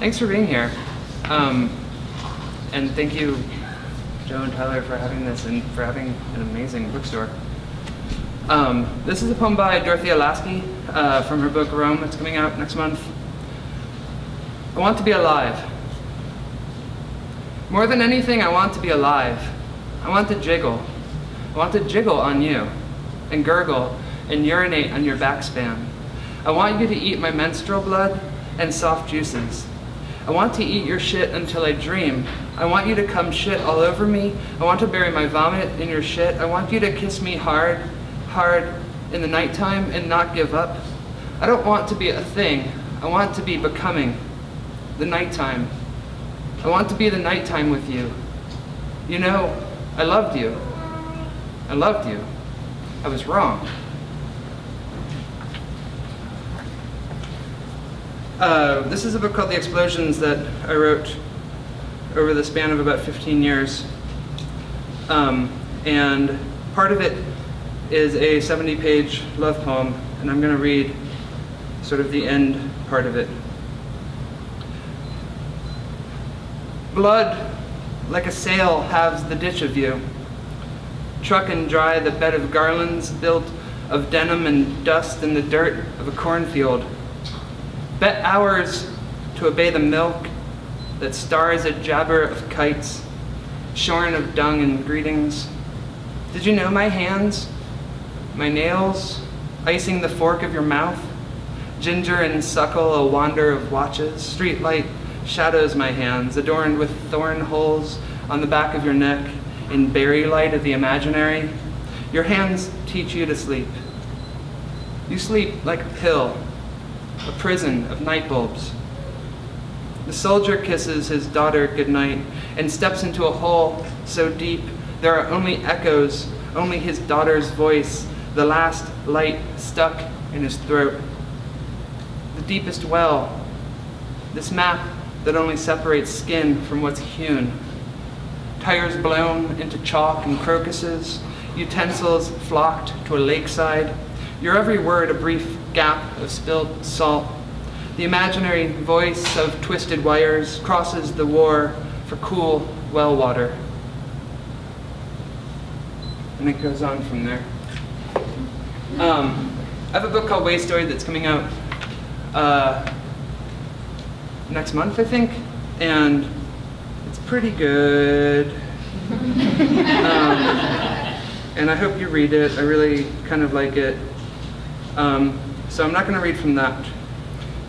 Thanks for being here. And thank you, Joe and Tyler, for having this and for having an amazing bookstore. This is a poem by Dorothy from her book Rome that's coming out next month. I want to be alive. More than anything, I want to be alive. I want to jiggle. I want to jiggle on you and gurgle and urinate on your backspan. I want you to eat my menstrual blood and soft juices. I want to eat your shit until I dream. I want you to come shit all over me. I want to bury my vomit in your shit. I want you to kiss me hard, hard in the nighttime and not give up. I don't want to be a thing. I want to be becoming the nighttime. I want to be the nighttime with you. You know, I loved you. I loved you. I was wrong. This is a book called The Explosions that I wrote over the span of about 15 years. And part of it is a 70-page love poem, and I'm going to read sort of the end part of it. Blood, like a sail, halves the ditch of you. Truck and dry the bed of garlands built of denim and dust in the dirt of a cornfield. Bet hours to obey the milk that stars a jabber of kites, shorn of dung and greetings. Did you know my hands, my nails, icing the fork of your mouth? Ginger and suckle, a wander of watches. Streetlight shadows my hands, adorned with thorn holes on the back of your neck, in berry light of the imaginary. Your hands teach you to sleep. You sleep like a pill, a prison of night bulbs. The soldier kisses his daughter goodnight and steps into a hole so deep there are only echoes, only his daughter's voice, the last light stuck in his throat. The deepest well, this map that only separates skin from what's hewn. Tires blown into chalk and crocuses, utensils flocked to a lakeside. Your every word a brief gap of spilled salt. The imaginary voice of twisted wires crosses the war for cool well water. And it goes on from there. I have a book called Wastoid that's coming out next month, I think, and it's pretty good. And I hope you read it. I really kind of like it. So I'm not going to read from that.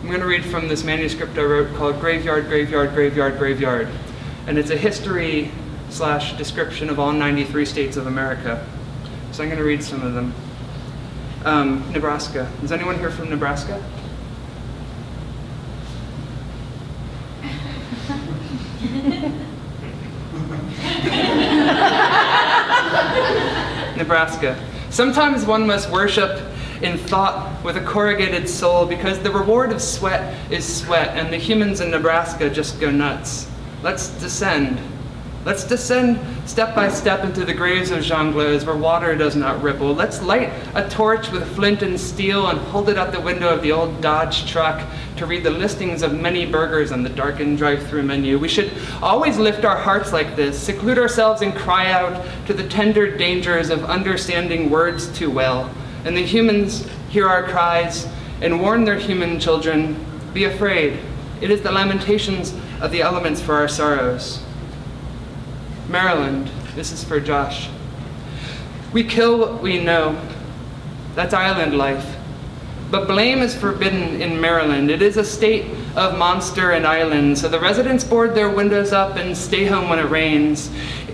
I'm going to read from this manuscript I wrote called Graveyard, Graveyard, Graveyard, Graveyard. And it's a history / description of all 93 states of America. So I'm going to read some of them. Nebraska. Is anyone here from Nebraska? Nebraska. Sometimes one must worship in thought with a corrugated soul because the reward of sweat is sweat and the humans in Nebraska just go nuts. Let's descend. Let's descend step by step into the graves of jongleurs where water does not ripple. Let's light a torch with flint and steel and hold it out the window of the old Dodge truck to read the listings of many burgers on the darkened drive-through menu. We should always lift our hearts like this, seclude ourselves and cry out to the tender dangers of understanding words too well. And the humans hear our cries and warn their human children, be afraid. It is the lamentations of the elements for our sorrows. Maryland, this is for Josh. We kill what we know. That's island life. But blame is forbidden in Maryland. It is a state of monster and island, so the residents board their windows up and stay home when it rains.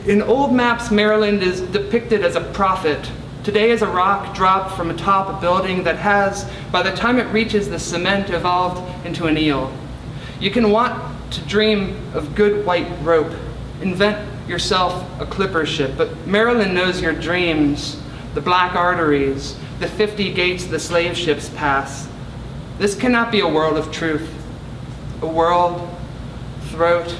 In old maps, Maryland is depicted as a prophet. Today is a rock dropped from atop a building that has, by the time it reaches the cement, evolved into an eel. You can want to dream of good white rope, invent yourself a clipper ship, but Maryland knows your dreams, the black arteries, the 50 gates the slave ships pass. This cannot be a world of truth. A world, throat,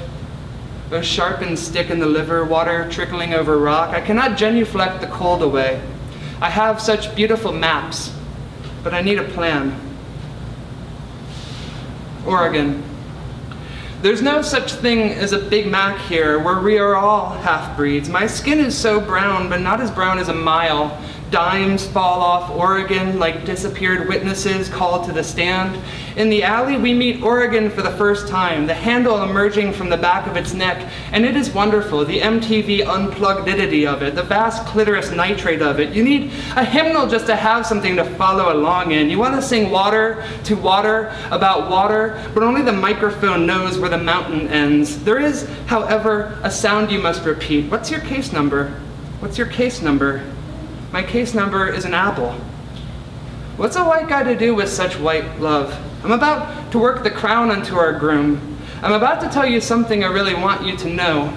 a sharpened stick in the liver, water trickling over rock. I cannot genuflect the cold away. I have such beautiful maps, but I need a plan. Oregon. There's no such thing as a Big Mac here, where we are all half-breeds. My skin is so brown, but not as brown as a mile. Dimes fall off Oregon like disappeared witnesses called to the stand. In the alley, we meet Oregon for the first time, the handle emerging from the back of its neck, and it is wonderful, the MTV unpluggedity of it, the vast clitoris nitrate of it. You need a hymnal just to have something to follow along in. You want to sing water to water about water, but only the microphone knows where the mountain ends. There is, however, a sound you must repeat. What's your case number? What's your case number? My case number is an apple. What's a white guy to do with such white love? I'm about to work the crown onto our groom. I'm about to tell you something I really want you to know.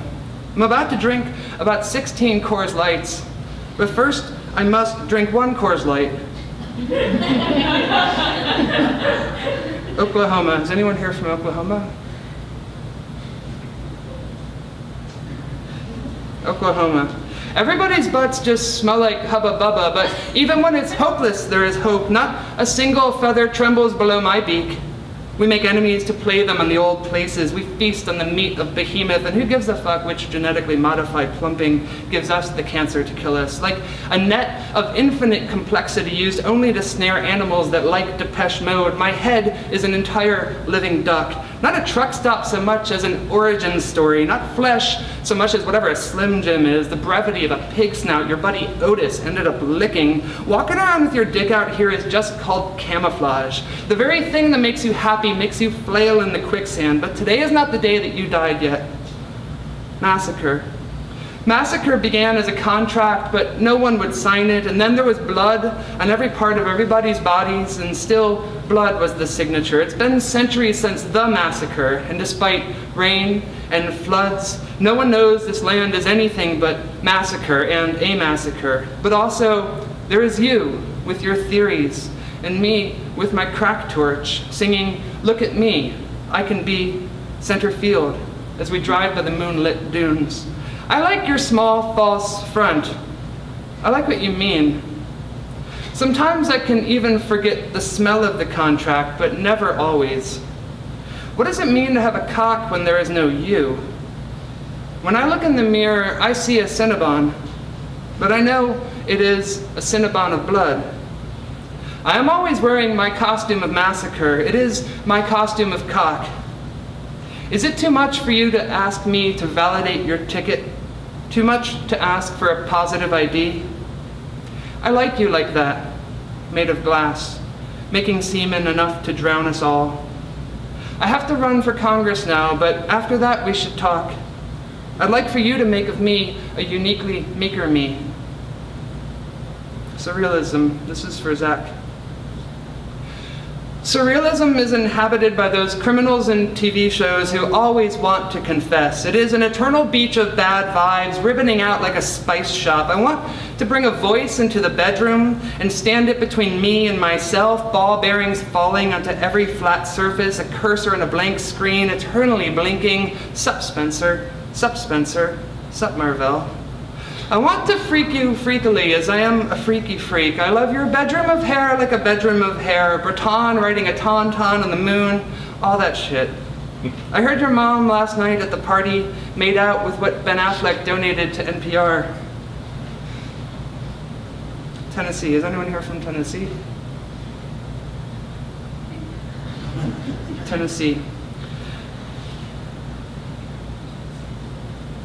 I'm about to drink about 16 Coors Lights. But first, I must drink one Coors Light. Oklahoma. Is anyone here from Oklahoma? Oklahoma. Everybody's butts just smell like Hubba Bubba, but even when it's hopeless, there is hope. Not a single feather trembles below my beak. We make enemies to play them in the old places. We feast on the meat of behemoth, and who gives a fuck which genetically modified plumping gives us the cancer to kill us? Like a net of infinite complexity used only to snare animals that like Depeche Mode, my head is an entire living duck. Not a truck stop so much as an origin story, not flesh so much as whatever a Slim Jim is, the brevity of a pig snout your buddy Otis ended up licking. Walking around with your dick out here is just called camouflage. The very thing that makes you happy makes you flail in the quicksand, but today is not the day that you died yet. Massacre. Massacre began as a contract, but no one would sign it, and then there was blood on every part of everybody's bodies, and still blood was the signature. It's been centuries since the massacre, and despite rain and floods, no one knows this land is anything but massacre and a massacre. But also, there is you with your theories, and me with my crack torch, singing, "Look at me, I can be center field," as we drive by the moonlit dunes. I like your small, false front. I like what you mean. Sometimes I can even forget the smell of the contract, but never always. What does it mean to have a cock when there is no you? When I look in the mirror, I see a Cinnabon, but I know it is a Cinnabon of blood. I am always wearing my costume of massacre. It is my costume of cock. Is it too much for you to ask me to validate your ticket? Too much to ask for a positive ID? I like you like that, made of glass, making semen enough to drown us all. I have to run for Congress now, but after that we should talk. I'd like for you to make of me a uniquely meeker me. Surrealism, this is for Zach. Surrealism is inhabited by those criminals in TV shows who always want to confess. It is an eternal beach of bad vibes, ribboning out like a spice shop. I want to bring a voice into the bedroom and stand it between me and myself, ball bearings falling onto every flat surface, a cursor and a blank screen, eternally blinking. Sup, Spencer? Sup, Spencer? Sup, Marvell? I want to freak you freakily, as I am a freaky freak. I love your bedroom of hair like a bedroom of hair. Breton riding a tauntaun on the moon, all that shit. I heard your mom last night at the party made out with what Ben Affleck donated to NPR. Tennessee, is anyone here from Tennessee? Tennessee.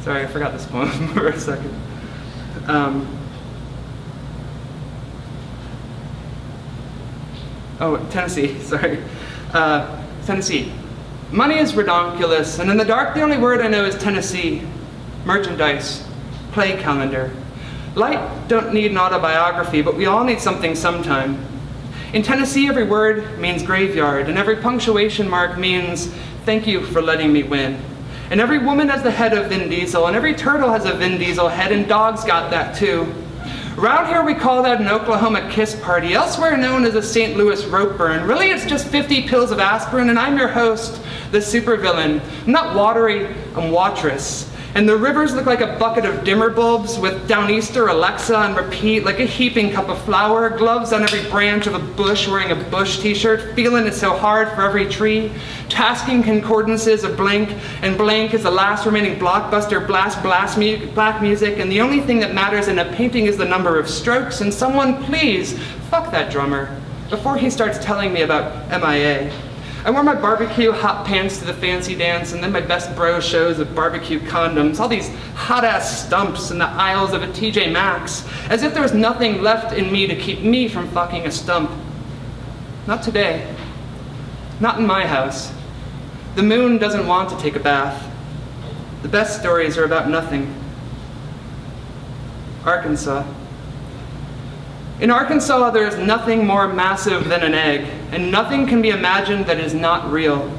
Sorry, I forgot this poem for a second. Tennessee, sorry. Tennessee. Money is redonkulous, and in the dark the only word I know is Tennessee. Merchandise. Play calendar. Light don't need an autobiography, but we all need something sometime. In Tennessee, every word means graveyard, and every punctuation mark means thank you for letting me win. And every woman has the head of Vin Diesel, and every turtle has a Vin Diesel head, and dogs got that too. Around here we call that an Oklahoma kiss party, elsewhere known as a St. Louis rope burn. Really, it's just 50 pills of aspirin, and I'm your host, the supervillain. I'm not watery, I'm watrous. And the rivers look like a bucket of dimmer bulbs with Downeaster, Alexa, and repeat, like a heaping cup of flour, gloves on every branch of a bush, wearing a Bush t-shirt, feeling it so hard for every tree, tasking concordances of blank, and blank is the last remaining blockbuster black music, and the only thing that matters in a painting is the number of strokes, and someone please fuck that drummer before he starts telling me about MIA. I wore my barbecue hot pants to the fancy dance, and then my best bro shows of barbecue condoms, all these hot-ass stumps in the aisles of a TJ Maxx, as if there was nothing left in me to keep me from fucking a stump. Not today. Not in my house. The moon doesn't want to take a bath. The best stories are about nothing. Arkansas. In Arkansas, there is nothing more massive than an egg, and nothing can be imagined that is not real.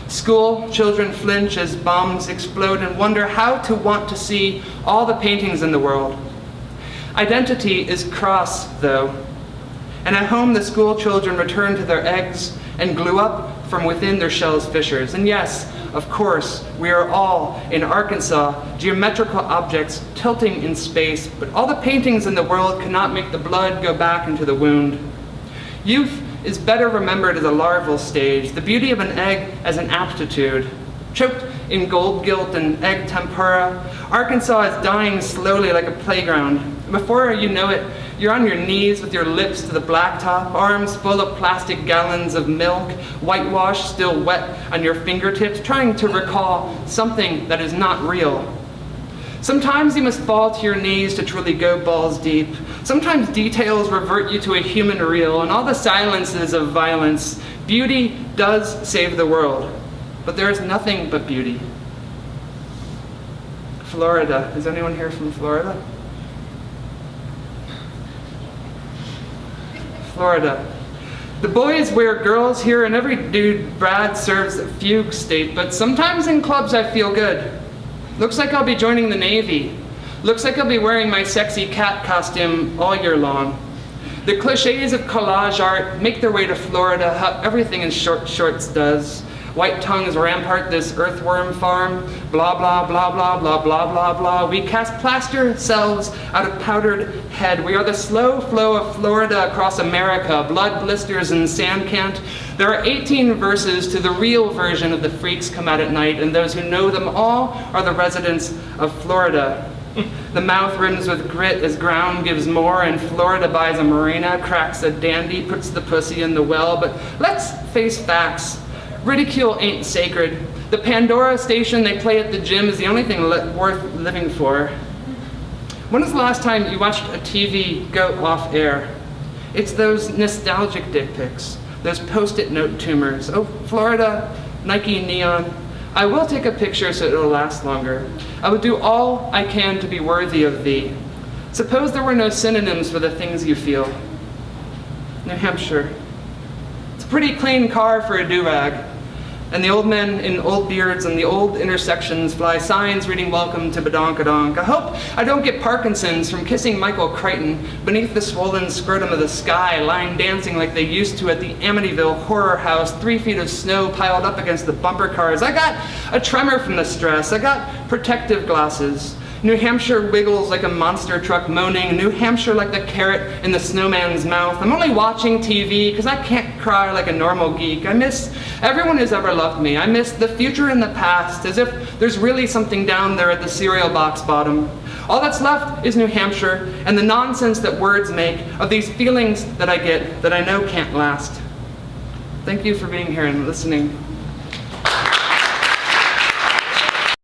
School children flinch as bombs explode and wonder how to want to see all the paintings in the world. Identity is cross, though, and at home the school children return to their eggs and glue up from within their shell's fissures. And yes, of course, we are all, in Arkansas, geometrical objects tilting in space, but all the paintings in the world cannot make the blood go back into the wound. Youth is better remembered as a larval stage, the beauty of an egg as an aptitude. Choked in gold gilt and egg tempura, Arkansas is dying slowly like a playground. Before you know it, you're on your knees with your lips to the blacktop, arms full of plastic gallons of milk, whitewash still wet on your fingertips, trying to recall something that is not real. Sometimes you must fall to your knees to truly go balls deep. Sometimes details revert you to a human reel, and all the silences of violence. Beauty does save the world, but there is nothing but beauty. Florida. Is anyone here from Florida? Florida. The boys wear girls here, and every dude Brad serves a fugue state, but sometimes in clubs I feel good. Looks like I'll be joining the Navy. Looks like I'll be wearing my sexy cat costume all year long. The cliches of collage art make their way to Florida, how everything in short shorts does. White tongues rampart this earthworm farm, blah, blah, blah, blah, blah, blah, blah, blah. We cast plaster selves out of powdered head. We are the slow flow of Florida across America, blood blisters and sand cant. There are 18 verses to the real version of The Freaks Come Out at Night, and those who know them all are the residents of Florida. The mouth rims with grit as ground gives more, and Florida buys a marina, cracks a dandy, puts the pussy in the well. But let's face facts. Ridicule ain't sacred. The Pandora station they play at the gym is the only thing worth living for. When was the last time you watched a TV go off air? It's those nostalgic dick pics, those post-it note tumors. Oh, Florida, Nike neon. I will take a picture so it'll last longer. I will do all I can to be worthy of thee. Suppose there were no synonyms for the things you feel. New Hampshire. It's a pretty clean car for a do-rag. And the old men in old beards and the old intersections fly signs reading welcome to Badonkadonk. I hope I don't get Parkinson's from kissing Michael Crichton beneath the swollen scrotum of the sky, lying dancing like they used to at the Amityville horror house, 3 feet of snow piled up against the bumper cars. I got a tremor from the stress. I got protective glasses. New Hampshire wiggles like a monster truck moaning. New Hampshire like the carrot in the snowman's mouth. I'm only watching TV because I can't cry like a normal geek. I miss everyone who's ever loved me. I miss the future and the past, as if there's really something down there at the cereal box bottom. All that's left is New Hampshire and the nonsense that words make of these feelings that I get that I know can't last. Thank you for being here and listening.